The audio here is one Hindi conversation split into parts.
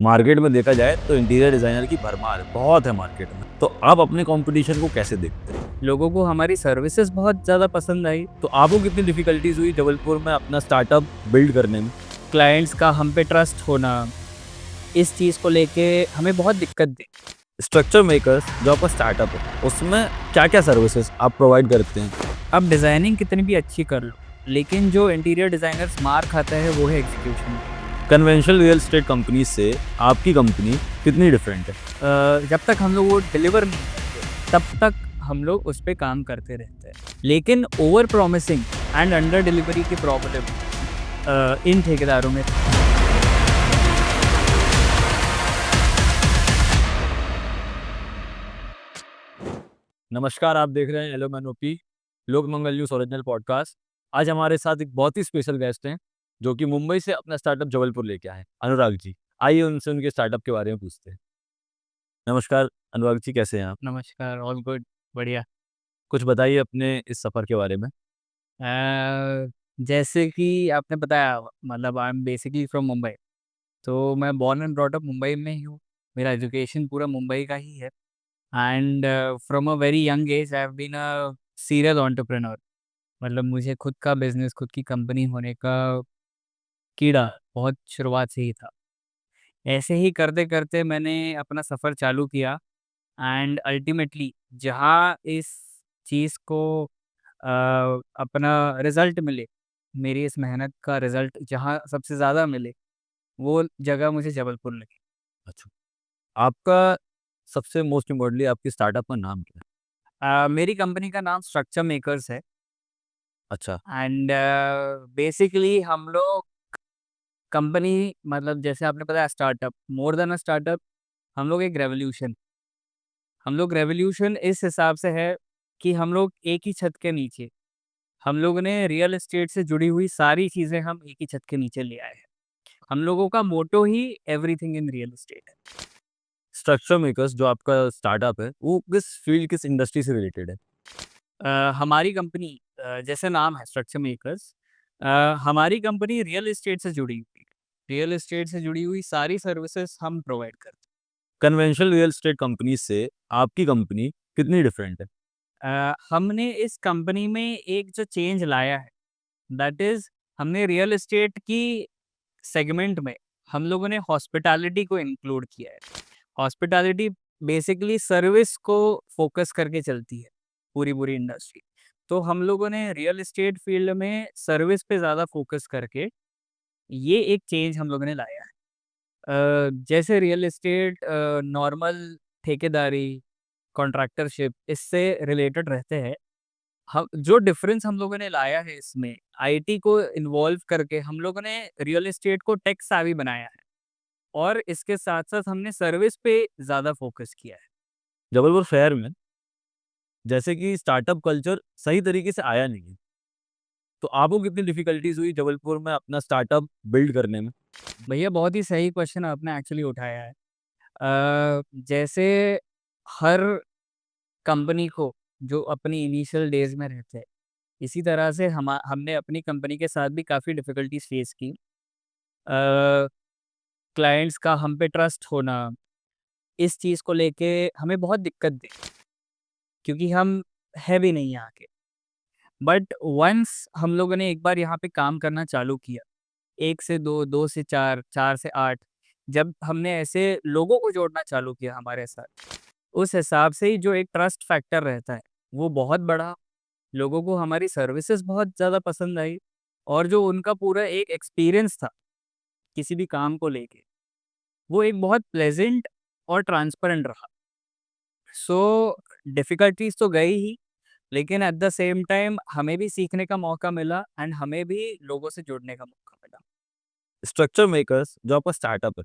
मार्केट में देखा जाए तो इंटीरियर डिजाइनर की भरमार बहुत है मार्केट में। तो आप अपने कंपटीशन को कैसे देखते हैं? लोगों को हमारी सर्विसेज बहुत ज़्यादा पसंद आई। तो आपको कितनी डिफिकल्टीज हुई जबलपुर में अपना स्टार्टअप बिल्ड करने में? क्लाइंट्स का हम पे ट्रस्ट होना, इस चीज़ को लेके हमें बहुत दिक्कत दी। स्ट्रक्चर मेकर्स जो आपका स्टार्टअप है उसमें क्या क्या सर्विसेज आप प्रोवाइड करते हैं? अब डिज़ाइनिंग कितनी भी अच्छी कर लो, लेकिन जो इंटीरियर डिज़ाइनर्स मार खाता है वो है execution. Conventional real estate company से आपकी कंपनी कितनी डिफरेंट है? जब तक हम लोग वो डिलीवर नहीं करते, तब तक हम लोग उस पे काम करते रहते हैं। लेकिन over promising and under delivery की प्रॉब्लम इन ठेकेदारों में। नमस्कार, आप देख रहे हैं एलओ लोक मंगल न्यूज ओरिजिनल पॉडकास्ट। आज हमारे साथ एक बहुत ही स्पेशल गेस्ट हैं जो कि मुंबई से अपना स्टार्टअप जबलपुर लेके आए हैं, अनुराग जी। आइए उनसे उनके स्टार्टअप के बारे में पूछते हैं। नमस्कार अनुराग जी, कैसे हैं आप? नमस्कार, ऑल गुड, बढ़िया। कुछ बताइए अपने इस सफ़र के बारे में। जैसे कि आपने बताया, मतलब I am basically from Mumbai. तो मैं born and brought up Mumbai में ही हूँ। मेरा एजुकेशन पूरा मुंबई का ही है। And from a very young age I have been a serial entrepreneur. मतलब मुझे खुद का बिजनेस, खुद की कंपनी होने का कीड़ा बहुत शुरुआत से ही था। ऐसे ही करते करते मैंने अपना सफ़र चालू किया। एंड अल्टीमेटली जहाँ इस चीज़ को अपना रिज़ल्ट मिले, मेरी इस मेहनत का रिज़ल्ट जहाँ सबसे ज़्यादा मिले, वो जगह मुझे जबलपुर लगी। अच्छा, आपका सबसे मोस्ट इम्पोर्टेंटली आपकी स्टार्टअप का नाम क्या है? मेरी कंपनी का नाम स्ट्रक्चर मेकर्स है। अच्छा। एंड बेसिकली हम लोग कंपनी, मतलब जैसे आपने बताया startup, more than a startup, हम लोग एक रेवोल्यूशन। हम लोग रेवोल्यूशन इस हिसाब से है कि हम लोग एक ही छत के नीचे, हम लोगों ने रियल एस्टेट से जुड़ी हुई सारी चीज़ें हम एक ही छत के नीचे ले आए हैं। हम लोगों का मोटो ही एवरीथिंग इन रियल एस्टेट है। स्ट्रक्चर मेकर्स जो आपका स्टार्टअप है वो किस फील्ड, किस इंडस्ट्री से रिलेटेड है? हमारी कंपनी, जैसे नाम है स्ट्रक्चर मेकर्स, हमारी कंपनी रियल एस्टेट से जुड़ी हुई है। रियल एस्टेट से जुड़ी हुई सारी सर्विसेज हम प्रोवाइड करते कन्वेंशनल रियल एस्टेट कंपनी से आपकी कंपनी कितनी डिफरेंट है? हैं। हमने इस कंपनी में एक जो चेंज लाया है, दैट इज़ हमने रियल एस्टेट की सेगमेंट में हम लोगों ने हॉस्पिटैलिटी को इंक्लूड किया है। हॉस्पिटैलिटी बेसिकली सर्विस को फ़ोकस करके चलती है, पूरी-पूरी इंडस्ट्री। तो हम लोगों ने रियल एस्टेट फ़ील्ड में सर्विस पे ज़्यादा फ़ोकस करके ये एक चेंज हम लोगों ने लाया है। जैसे रियल एस्टेट नॉर्मल ठेकेदारी, कॉन्ट्रैक्टरशिप इससे रिलेटेड रहते हैं। हम जो डिफरेंस हम लोगों ने लाया है इसमें, आईटी को इन्वॉल्व करके हम लोगों ने रियल एस्टेट को टेक savvy बनाया है। और इसके साथ-साथ हमने सर्विस पे ज़्यादा फ़ोकस किया है। जबलपुर शहर में जैसे कि स्टार्टअप कल्चर सही तरीके से आया नहीं है, तो आपको कितनी डिफिकल्टीज हुई जबलपुर में अपना स्टार्टअप बिल्ड करने में? भैया बहुत ही सही क्वेश्चन आपने एक्चुअली उठाया है। जैसे हर कंपनी को जो अपनी इनिशियल डेज़ में रहते हैं, इसी तरह से हमने अपनी कंपनी के साथ भी काफ़ी डिफिकल्टीज़ फेस की। क्लाइंट्स का हम पे ट्रस्ट होना, इस चीज़ को लेके हमें बहुत दिक्कत दी, क्योंकि हम है भी नहीं यहाँ के। बट वन्स हम लोगों ने एक बार यहाँ पे काम करना चालू किया, 1 से 2, 2 से 4, 4 से 8, जब हमने ऐसे लोगों को जोड़ना चालू किया हमारे साथ, उस हिसाब से ही जो एक ट्रस्ट फैक्टर रहता है, वो बहुत बढ़ा। लोगों को हमारी सर्विसेज़ बहुत ज़्यादा पसंद आई। और जो उनका पूरा एक एक्सपीरियंस था, किसी भी काम को लेके, वो एक बहुत प्लेज़ेंट और ट्रांसपेरेंट रहा। सो डिफ़िकल्टीज़ तो गई ही, लेकिन एट द सेम टाइम हमें भी सीखने का मौका मिला एंड हमें भी लोगों से जुड़ने का मौका मिला। स्ट्रक्चर मेकर्स जो आपका स्टार्टअप है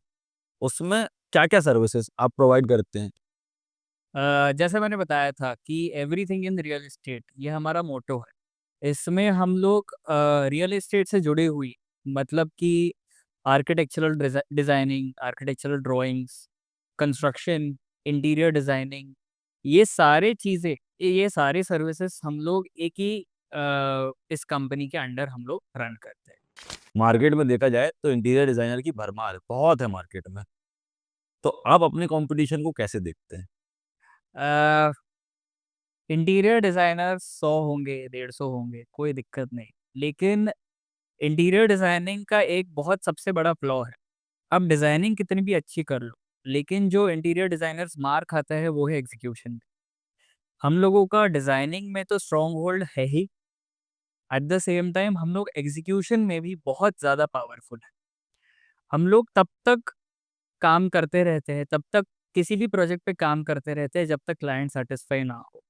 उसमें क्या क्या सर्विसेज आप प्रोवाइड करते हैं? जैसे मैंने बताया था कि एवरीथिंग इन रियल एस्टेट, ये हमारा मोटो है। इसमें हम लोग रियल एस्टेट से जुड़ी हुई, मतलब कि architectural designing, architectural drawings, construction, interior designing, ये सारी चीज़ें, ये सारी सर्विसेज हम लोग एक ही इस कंपनी के अंडर हम लोग रन करते हैं। मार्केट में देखा जाए तो इंटीरियर डिजाइनर की भरमार बहुत है मार्केट में। तो आप अपने कंपटीशन को कैसे देखते हैं? इंटीरियर डिज़ाइनर 100 होंगे, 150 होंगे, कोई दिक्कत नहीं। लेकिन इंटीरियर डिज़ाइनिंग का एक बहुत सबसे बड़ा फ्लॉ है। आप डिज़ाइनिंग कितनी भी अच्छी कर लो, लेकिन जो इंटीरियर डिज़ाइनर्स मार खाता है वो है एग्ज़ीक्यूशन। हम लोगों का डिज़ाइनिंग में तो स्ट्रॉन्ग होल्ड है ही, एट द सेम टाइम हम लोग एग्ज़ीक्यूशन में भी बहुत ज़्यादा पावरफुल हैं। हम लोग तब तक काम करते रहते हैं, तब तक किसी भी प्रोजेक्ट पे काम करते रहते हैं जब तक क्लाइंट सैटिस्फाई ना हो।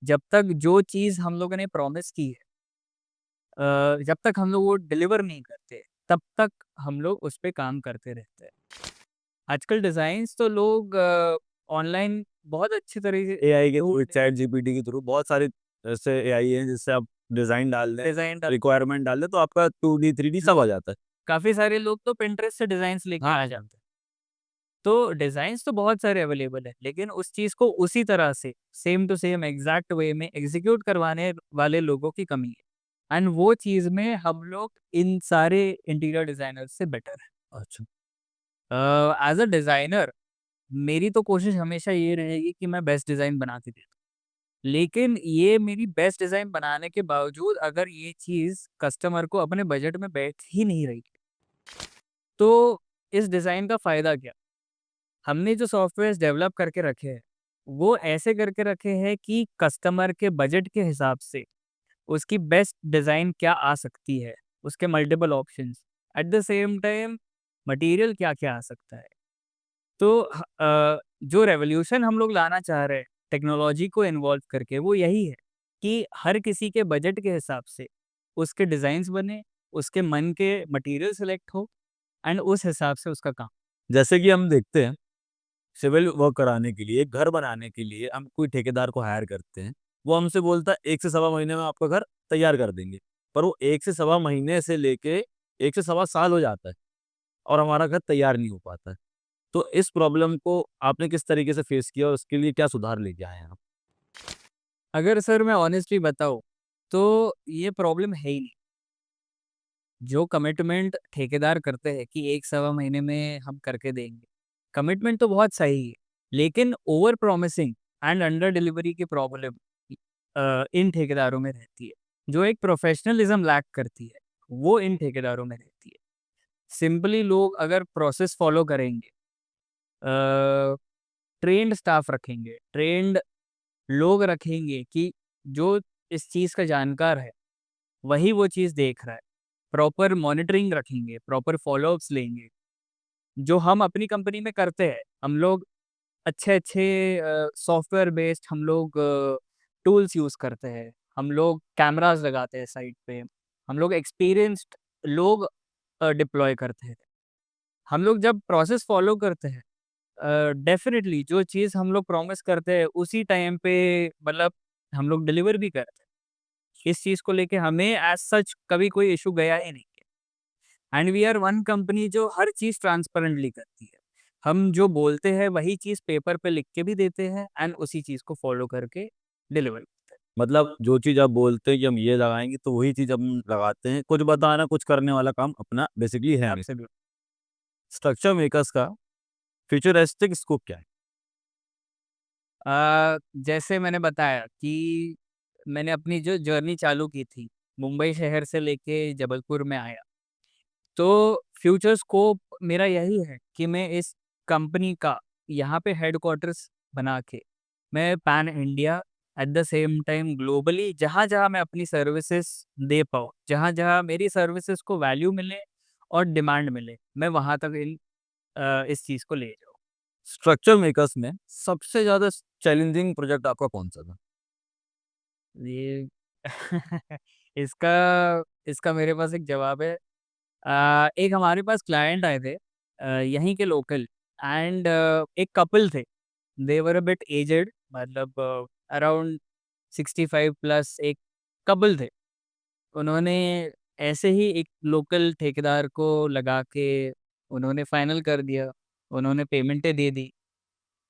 जब तक जो चीज़ हम लोगों ने प्रॉमिस की है, जब तक हम लोग वो डिलीवर नहीं करते, तब तक हम लोग उस पे काम करते रहते हैं। आजकल डिज़ाइन्स तो लोग ऑनलाइन बहुत अच्छे तरीके एआई के थ्रू, ढूँढ चैट जीपीटी के थ्रू बहुत सारे ऐसे एआई हैं जिससे आप डिज़ाइन डाल दें, डिज़ाइन डाल रिक्वायरमेंट डाल दें तो आपका 2D 3D सब आ जाता है। काफ़ी सारे लोग तो पिंटरेस्ट से डिज़ाइन्स लेके आ जाते हैं। तो डिज़ाइन्स तो बहुत सारे अवेलेबल हैं, लेकिन उस चीज़ को उसी तरह से सेम टू सेम एग्ज़ैक्ट वे में एग्ज़ीक्यूट करवाने वाले लोगों की कमी है। एंड वो चीज़ में हम लोग इन सारे इंटीरियर डिज़ाइनर्स से बेटर हैं। अच्छा। एज़ अ डिज़ाइनर मेरी तो कोशिश हमेशा ये रहेगी कि मैं बेस्ट डिज़ाइन बना के दे दूँ। लेकिन ये मेरी बेस्ट डिज़ाइन बनाने के बावजूद अगर ये चीज़ कस्टमर को अपने बजट में बैठ ही नहीं रही, तो इस डिज़ाइन का फ़ायदा क्या? हमने जो सॉफ्टवेयर्स डेवलप करके रखे हैं, वो ऐसे करके रखे हैं कि कस्टमर के बजट के हिसाब से उसकी बेस्ट डिज़ाइन क्या आ सकती है, उसके multiple options, eight the same time material क्या-क्या आ सकता है। तो जो रेवोल्यूशन हम लोग लाना चाह रहे हैं टेक्नोलॉजी को इन्वॉल्व करके वो यही है कि हर किसी के बजट के हिसाब से उसके डिज़ाइन्स बने, उसके मन के मटेरियल सेलेक्ट हो एंड उस हिसाब से उसका काम। जैसे कि हम देखते हैं, सिविल वर्क कराने के लिए, घर बनाने के लिए हम कोई ठेकेदार को हायर करते हैं। वो हमसे बोलता है 1 से सवा महीने में आपका घर तैयार कर देंगे। पर वो 1 से सवा महीने से लेके 1 से सवा साल हो जाता है और हमारा घर तैयार नहीं हो पाता है। तो इस प्रॉब्लम को आपने किस तरीके से फेस किया और उसके लिए क्या सुधार लेके आए हैं आप? अगर सर मैं ऑनेस्टली बताऊँ, तो ये प्रॉब्लम है ही नहीं। जो कमिटमेंट ठेकेदार करते हैं कि 1 सवा महीने में हम करके देंगे, कमिटमेंट तो बहुत सही है, लेकिन over promising and under delivery की प्रॉब्लम इन ठेकेदारों में रहती है, जो एक प्रोफेशनलिज्म लैक करती है, वो इन ठेकेदारों में रहती है। सिंपली लोग अगर प्रोसेस फॉलो करेंगे, ट्रेन्ड स्टाफ रखेंगे, ट्रेन्ड लोग रखेंगे कि जो इस चीज़ का जानकार है, वही वो चीज़ देख रहा है। प्रॉपर मॉनिटरिंग रखेंगे, प्रॉपर फ़ॉलो-अप्स लेंगे, जो हम अपनी कंपनी में करते हैं। हम लोग अच्छे-अच्छे सॉफ्टवेयर बेस्ड हम लोग टूल्स यूज़ करते हैं। हम लोग कैमराज़ लगाते हैं साइट पे। हम लोग एक्सपीरियंस्ड लोग डिप्लॉय करते हैं। हम लोग जब प्रोसेस फ़ॉलो करते हैं, डेफ़िनिटली जो चीज़ हम लोग प्रॉमिस करते हैं, उसी टाइम पे मतलब हम लोग डिलीवर भी करते हैं। इस चीज़ को लेके हमें एज़ सच कभी कोई इश्यू गया ही नहीं है। And we are one company जो हर चीज़ ट्रांसपेरेंटली करती है। हम जो बोलते हैं वही चीज़ पेपर पे लिख के भी देते हैं एंड उसी चीज़ को फ़ॉलो करके डिलीवर करते हैं। मतलब जो चीज़ आप बोलते हैं कि हम ये लगाएँगे तो वही चीज़ हम लगाते हैं। कुछ बताना, कुछ करने वाला काम अपना बेसिकली है हमें। एब्सोल्यूट। स्ट्रक्चर मेकर्स का फ्यूचरिस्टिक स्कोप क्या है? जैसे मैंने बताया कि मैंने अपनी जो जर्नी चालू की थी, मुंबई शहर से लेके जबलपुर में आया। तो फ्यूचर स्कोप मेरा यही है कि मैं इस कंपनी का यहाँ पे हेडक्वार्टर्स बना के मैं pan India at the same time globally जहाँ-जहाँ मैं अपनी सर्विसेज दे पाऊँ, जहाँ-जहाँ मेरी सर्विसेज को वैल्यू मिले और डिमांड मिले, मैं वहाँ तक इस चीज़ को ले जाऊँ। स्ट्रक्चर मेकर्स में सबसे ज़्यादा चैलेंजिंग प्रोजेक्ट आपका कौन-सा था? ये इसका इसका मेरे पास एक जवाब है। एक हमारे पास क्लाइंट आए थे यहीं के लोकल एंड एक कपल थे। दे वर अ बिट एज्ड मतलब अराउंड 65 प्लस एक कपल थे। उन्होंने ऐसे ही एक लोकल ठेकेदार को लगा के उन्होंने फाइनल कर दिया। उन्होंने पेमेंटें दे दी।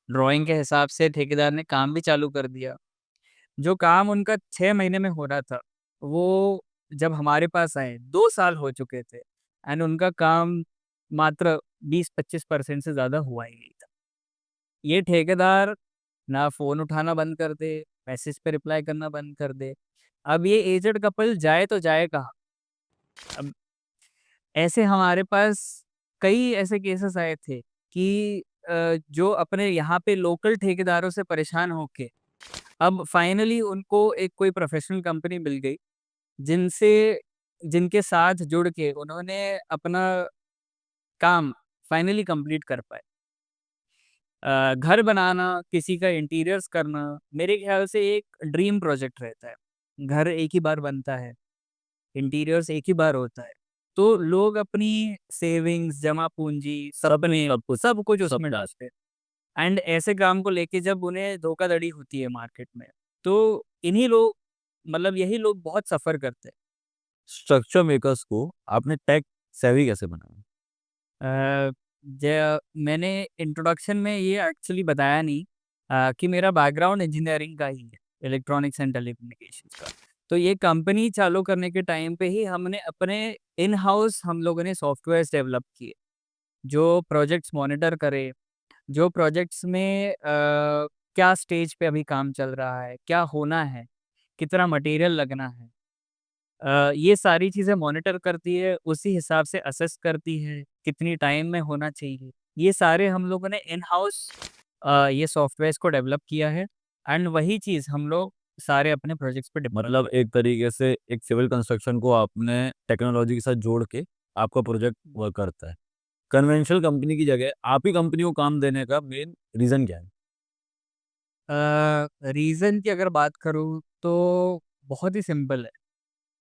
ड्राइंग के हिसाब से ठेकेदार ने काम भी चालू कर दिया। जो काम उनका 6 महीने में हो रहा था, वो जब हमारे पास आए 2 साल हो चुके थे एंड उनका काम मात्र 20-25% से ज़्यादा हुआ ही नहीं था। ये ठेकेदार ना फ़ोन उठाना बंद कर दे, मैसेज पे रिप्लाई करना बंद कर दे। अब ये एजेड कपल जाए तो जाए कहाँ? अब ऐसे हमारे पास कई ऐसे केसेस आए थे कि जो अपने यहाँ पे लोकल ठेकेदारों से परेशान होके अब फाइनली उनको एक कोई प्रोफ़ेशनल कंपनी मिल गई, जिनसे जिनके साथ जुड़ के उन्होंने अपना काम फाइनली कंप्लीट कर पाए। घर बनाना, किसी का इंटीरियर्स करना, मेरे ख़्याल से एक ड्रीम प्रोजेक्ट रहता है। घर एक ही बार बनता है, इंटीरियर्स एक ही बार होता है। तो लोग अपनी सेविंग्स, जमा पूँजी, सपने सब कुछ उसमें डालते हैं। एंड ऐसे काम को लेके जब उन्हें धोखाधड़ी होती है मार्केट में, तो इन्हीं लोग मतलब यही लोग बहुत सफ़र करते हैं। स्ट्रक्चर मेकर्स को आपने टेक सेवी कैसे बनाया? अ, ज मैंने इंट्रोडक्शन में ये एक्चुअली बताया नहीं कि मेरा बैकग्राउंड इंजीनियरिंग का ही है, इलेक्ट्रॉनिक्स एंड टेलीकम्युनिकेशंस का। तो ये कंपनी चालू करने के टाइम पे ही हमने अपने इन हाउस हम लोगों ने सॉफ्टवेयर्स डेवलप किए, जो प्रोजेक्ट्स मॉनिटर करे, जो प्रोजेक्ट्स में क्या स्टेज पे अभी काम चल रहा है, क्या होना है, कितना मटेरियल लगना है। ये सारी चीज़ें मॉनिटर करती है, उसी हिसाब से असेस करती है, कितनी टाइम में होना चाहिए। ये सारे हम लोगों ने इन हाउस ये सॉफ्टवेयर्स को डेवलप किया है एंड वही चीज़ हम लोग सारे अपने प्रोजेक्ट्स पे डिप्लॉय मतलब एक तरीके से एक सिविल कंस्ट्रक्शन को आपने टेक्नोलॉजी के साथ जोड़ के आपका प्रोजेक्ट वर्क करता है। कन्वेंशनल कंपनी की जगह आप ही कंपनी को काम देने का मेन रीज़न क्या है? रीज़न की अगर बात करूँ तो बहुत ही सिंपल है।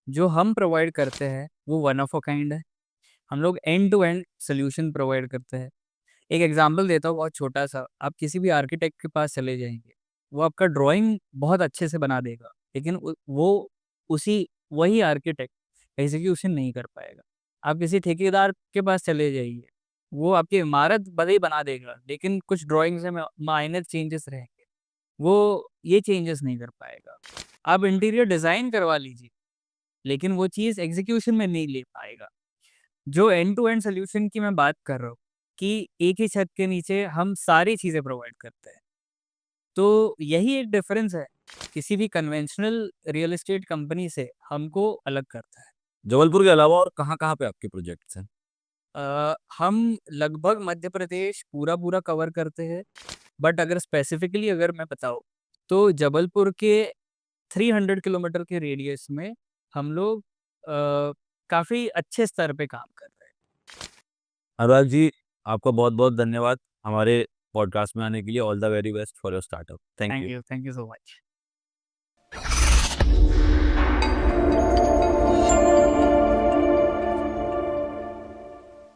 जो हम प्रोवाइड करते हैं वो वन ऑफ अ काइंड है। हम लोग end to end solution provide करते हैं। एक एग्ज़ाम्पल देता हूँ बहुत छोटा-सा, आप किसी भी आर्किटेक्ट के पास चले जाएँगे, वो आपका ड्राइंग बहुत अच्छे से बना देगा, लेकिन वो उसी वही आर्किटेक्ट एग्ज़ीक्यूशन नहीं कर पाएगा। आप किसी ठेकेदार के पास चले जाइए, वो आपकी इमारत भले ही बना देगा, लेकिन कुछ ड्राइंग्स में माइनर चेंजेस रहेंगे, वो ये चेंजेस नहीं कर पाएगा। आप इंटीरियर डिज़ाइन करवा लीजिए, लेकिन वो चीज़ एग्ज़ीक्यूशन में नहीं ले पाएगा। जो एंड टू एंड सॉल्यूशन की मैं बात कर रहा हूँ कि एक ही छत के नीचे हम सारी चीज़ें प्रोवाइड करते हैं। तो यही एक डिफरेंस है, किसी भी कन्वेंशनल रियल एस्टेट कंपनी से हमको अलग करता है। जबलपुर के अलावा और कहाँ-कहाँ पे आपके प्रोजेक्ट्स हैं? हम लगभग मध्य प्रदेश पूरा-पूरा कवर करते हैं, बट अगर स्पेसिफिकली अगर मैं बताऊँ, तो जबलपुर के 300 किलोमीटर के रेडियस में हम लोग काफ़ी अच्छे स्तर पे काम कर रहे हैं। अनुराग जी, आपका बहुत-बहुत धन्यवाद हमारे पॉडकास्ट में आने के लिए। All the very best for your startup. Thank you. Thank you so much.